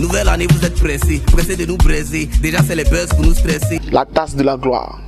Nouvelle année, vous êtes pressés, pressés de nous braiser. Déjà, c'est les buzz pour nous stresser. La tasse de la gloire.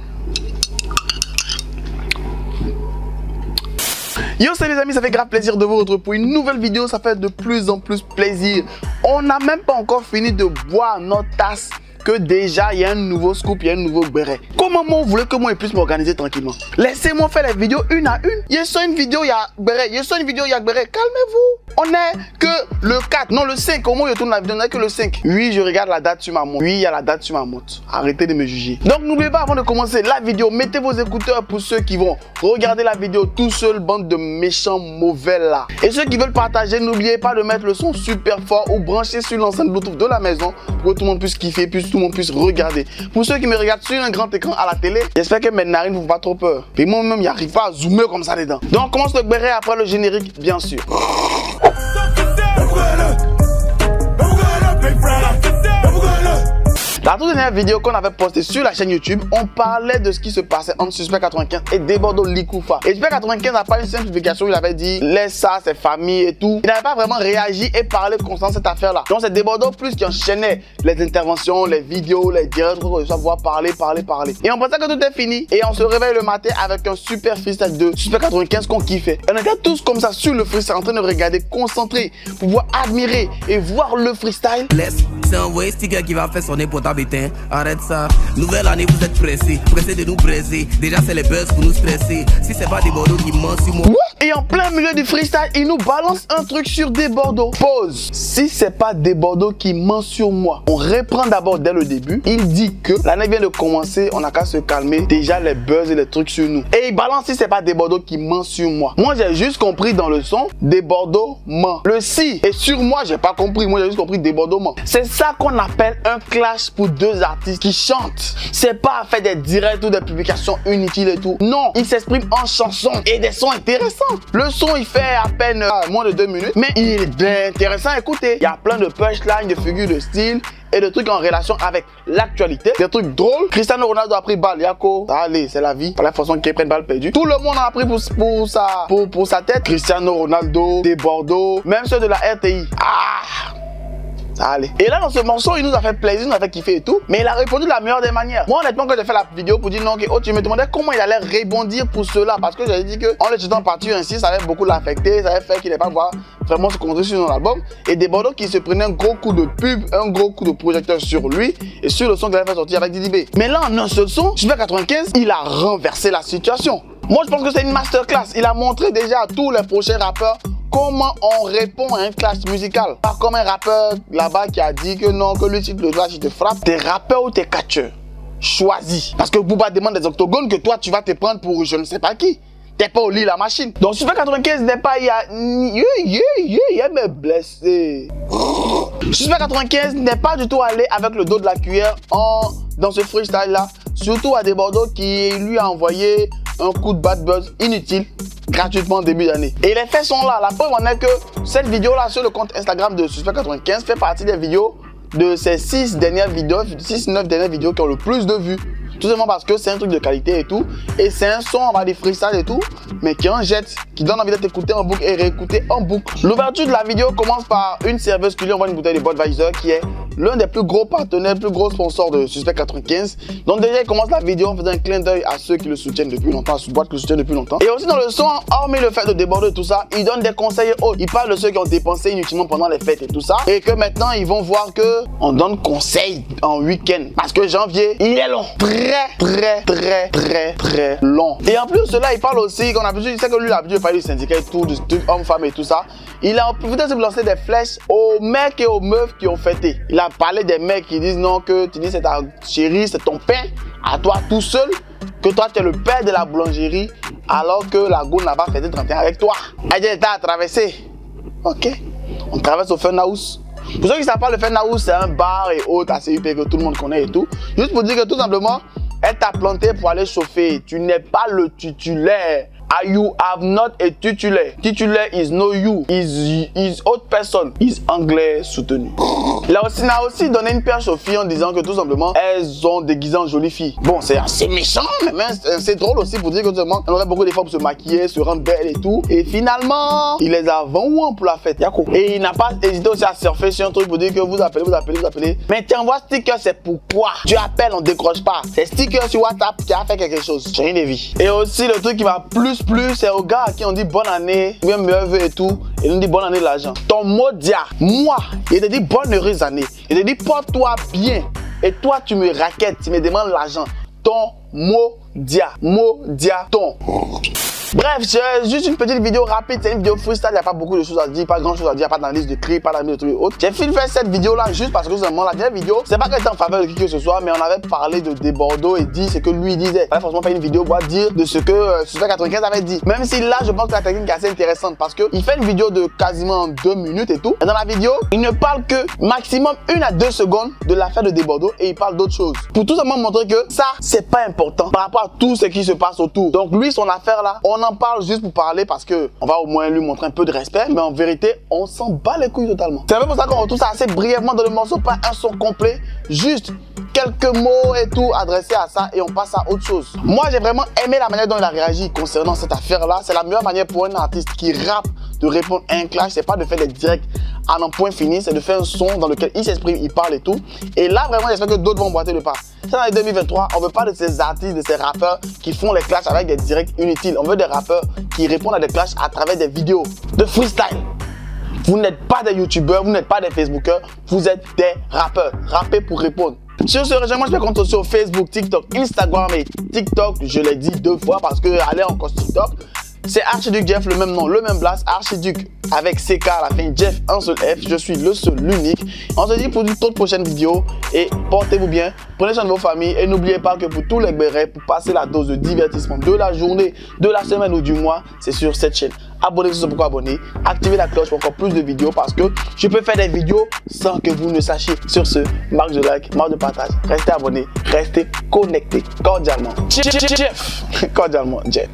Yo, salut les amis, ça fait grave plaisir de vous retrouver pour une nouvelle vidéo. Ça fait de plus en plus plaisir. On n'a même pas encore fini de boire notre tasse que déjà il y a un nouveau scoop, il y a un nouveau béret. Comment vous voulez que moi je puisse m'organiser tranquillement? Laissez-moi faire les vidéos une à une. Il y a sur une vidéo, il y a béret. Il y a sur une vidéo, il y a béret. Calmez-vous. On est que le 4, non le 5. Au moins je tourne la vidéo, on est que le 5. Oui, je regarde la date sur ma montre. Oui, il y a la date sur ma montre. Arrêtez de me juger. Donc n'oubliez pas, avant de commencer la vidéo, mettez vos écouteurs pour ceux qui vont regarder la vidéo tout seul, bande de méchants mauvais là. Et ceux qui veulent partager, n'oubliez pas de mettre le son super fort ou brancher sur l'enceinte Bluetooth de la maison pour que tout le monde puisse kiffer, puis tout le monde puisse regarder. Pour ceux qui me regardent sur un grand écran à la télé, j'espère que mes narines ne font pas trop peur. Et moi-même, il n'arrive pas à zoomer comme ça dedans. Donc on commence le béret après le générique, bien sûr. La toute dernière vidéo qu'on avait postée sur la chaîne YouTube, on parlait de ce qui se passait entre Suspect 95 et Debordo Likoufa. Et Suspect 95 n'a pas une simplification, il avait dit laisse ça, c'est famille et tout. Il n'avait pas vraiment réagi et parlé concernant cette affaire-là. Donc c'est Debordo plus qui enchaînait les interventions, les vidéos, les directs, pour savoir parler. Et on pensait que tout est fini. Et on se réveille le matin avec un super freestyle de Suspect 95 qu'on kiffait. On était tous comme ça sur le freestyle en train de regarder, concentrés, pour pouvoir admirer et voir le freestyle. C'est un vrai sticker qui va faire sonner pour ta bétain. Arrête ça. Nouvelle année, vous êtes pressés, pressés de nous braiser. Déjà, c'est les buzz pour nous stresser. Si c'est pas Debordo qui ment sur moi. Et en plein milieu du freestyle, il nous balance un truc sur Debordo. Pause. Si c'est pas Debordo qui ment sur moi, on reprend d'abord dès le début. Il dit que l'année vient de commencer, on n'a qu'à se calmer. Déjà les buzz et les trucs sur nous. Et il balance si c'est pas Debordo qui ment sur moi. Moi, j'ai juste compris dans le son, Debordo ment. Le si et sur moi, j'ai pas compris. Moi, j'ai juste compris Debordo ment. C'est ça qu'on appelle un clash pour deux artistes qui chantent. C'est pas faire des directs ou des publications inutiles et tout. Non, il s'exprime en chanson et des sons intéressants. Le son, il fait à peine moins de 2 minutes, mais il est bien intéressant à écouter. Il y a plein de punchlines, de figures de style et de trucs en relation avec l'actualité. Des trucs drôles. Cristiano Ronaldo a pris balle, Yako. Allez, c'est la vie. Par la façon qu'il prenne balle perdue. Tout le monde a pris pour sa tête. Cristiano Ronaldo, Debordo, même ceux de la RTI. Ça allait. Et là, dans ce morceau, il nous a fait plaisir, il nous a fait kiffer et tout. Mais il a répondu de la meilleure des manières. Moi, honnêtement, quand j'ai fait la vidéo pour dire non, que, tu me demandais comment il allait rebondir pour cela. Parce que j'avais dit qu'en le jetant partir ainsi, ça allait beaucoup l'affecter. Ça allait faire qu'il n'allait pas voir vraiment se concentrer sur son album. Et Debordo qui se prenait un gros coup de pub, un gros coup de projecteur sur lui et sur le son qu'il avait fait sortir avec Didi B. Mais là, en un seul son, Suspect 95, il a renversé la situation. Moi, je pense que c'est une masterclass. Il a montré déjà à tous les prochains rappeurs comment on répond à un clash musical. Pas comme un rappeur là-bas qui a dit que non, que lui, si le clash, il te frappe. T'es rappeur ou t'es catcheur? Choisis. Parce que Booba demande des octogones que toi, tu vas te prendre pour je ne sais pas qui. T'es pas au lit la machine. Donc Suspect 95 n'est pas, il me blessé. Suspect 95 n'est pas du tout allé avec le dos de la cuillère dans ce freestyle là. Surtout à Debordo qui lui a envoyé un coup de bad buzz inutile gratuitement en début d'année. Et les faits sont là. La preuve en est que cette vidéo là sur le compte Instagram de Suspect 95 fait partie des vidéos de ces 6 dernières vidéos, 6-9 dernières vidéos qui ont le plus de vues. Tout simplement parce que c'est un truc de qualité et tout. Et c'est un son, on va dire freestyle et tout, mais qui en jette, qui donne envie d'être écouté en boucle et réécouté en boucle. L'ouverture de la vidéo commence par une serveuse qui lui envoie une bouteille de Budweiser qui est l'un des plus gros partenaires, plus gros sponsors de Suspect 95. Donc déjà, il commence la vidéo en faisant un clin d'œil à ceux qui le soutiennent depuis longtemps, à ce boîte qui le soutiennent depuis longtemps. Et aussi dans le son, hormis le fait de déborder tout ça, il donne des conseils autres. Il parle de ceux qui ont dépensé inutilement pendant les fêtes et tout ça. Et que maintenant, ils vont voir que on donne conseil en week-end. Parce que janvier, il est long. Très long. Et en plus de cela, il parle aussi qu'on a besoin, il sait que lui, il a besoin de faire du syndicat et tout, du truc homme-femme et tout ça. Il a profité de lancer des flèches aux mecs et aux meufs qui ont fêté. Il a parlé des mecs qui disent non, que tu dis c'est ta chérie, c'est ton pain, à toi tout seul, que toi tu es le père de la boulangerie, alors que la goût n'a pas fêté 31 avec toi. Elle dit, t'as traversé. Ok. On traverse au Fun House. Pour ceux qui ne savent pas, le Fun House, c'est un bar et autres assez hyper que tout le monde connaît et tout. Juste pour dire que tout simplement, elle t'a planté pour aller chauffer. Tu n'es pas le titulaire. Are you have not a titulaire. Titulaire is no you. Is autre personne. Is anglais soutenu. Il a aussi donné une perche aux filles en disant que tout simplement, elles ont déguisé en jolies filles. Bon, c'est assez méchant, mais c'est drôle aussi pour dire que tout simplement, on aurait beaucoup d'efforts pour se maquiller, se rendre belle et tout. Et finalement, il les a vendus pour la fête. Yako. Et il n'a pas hésité aussi à surfer sur un truc pour dire que vous appelez. Mais tu envoies sticker, c'est pourquoi. Tu appelles, on décroche pas. C'est sticker sur WhatsApp qui a fait quelque chose. J'ai rien de vie. Et aussi, le truc qui m'a plus, c'est aux gars à qui on dit bonne année, bien meilleur vœu et tout. Et on dit bonne année de l'argent. Ton mot dia, moi, il te dit bonne heureuse année. Il te dit porte-toi bien. Et toi, tu me raquettes, tu me demandes l'argent. Ton mot dia, ton. Bref, c'est juste une petite vidéo rapide, c'est une vidéo freestyle, il n'y a pas beaucoup de choses à dire, pas grand chose à dire, pas d'analyse de cris, pas d'analyse de trucs et autres. J'ai fait cette vidéo là juste parce que seulement la dernière vidéo, c'est pas qu'elle était en faveur de qui que ce soit, mais on avait parlé de Bordeaux et dit ce que lui disait. Il fallait forcément faire une vidéo pour dire de ce que Suspect 95 avait dit. Même si là, je pense que la technique est assez intéressante parce qu'il fait une vidéo de quasiment 2 minutes et tout. Et dans la vidéo, il ne parle que maximum 1 à 2 secondes de l'affaire de Bordeaux et il parle d'autre chose. Pour tout simplement montrer que ça, c'est pas important par rapport à tout ce qui se passe autour. Donc lui, son affaire là, on en parle juste pour parler parce que on va au moins lui montrer un peu de respect, mais en vérité, on s'en bat les couilles totalement. C'est un peu pour ça qu'on retrouve ça assez brièvement dans le morceau, pas un son complet, juste quelques mots et tout adressés à ça et on passe à autre chose. Moi, j'ai vraiment aimé la manière dont il a réagi concernant cette affaire-là. C'est la meilleure manière pour un artiste qui rappe de répondre à un clash. C'est pas de faire des directs à un point fini, c'est de faire un son dans lequel il s'exprime, il parle et tout. Et là, vraiment, j'espère que d'autres vont boiter le pas. C'est dans les 2023, on veut pas de ces artistes, de ces rappeurs qui font les clashs avec des directs inutiles. On veut des rappeurs qui répondent à des clashs à travers des vidéos de freestyle. Vous n'êtes pas des youtubeurs, vous n'êtes pas des facebookers, vous êtes des rappeurs. Rappez pour répondre. Sur ce, rejoins-moi, je peux compter sur Facebook, TikTok, Instagram et TikTok. Je l'ai dit 2 fois parce que allez encore sur TikTok. C'est Archiduc Jeff, le même nom, le même blast, Archiduc avec CK à la fin, Jeff, un seul F, je suis le seul, l'unique. On se dit pour une toute prochaine vidéo et portez-vous bien, prenez soin de vos familles et n'oubliez pas que pour tous les bérets, pour passer la dose de divertissement de la journée, de la semaine ou du mois, c'est sur cette chaîne. Abonnez-vous si pourquoi abonner, activez la cloche pour encore plus de vidéos parce que je peux faire des vidéos sans que vous ne sachiez. Sur ce, marque de like, marque de partage, restez abonnés, restez connectés cordialement. Jeff, cordialement Jeff.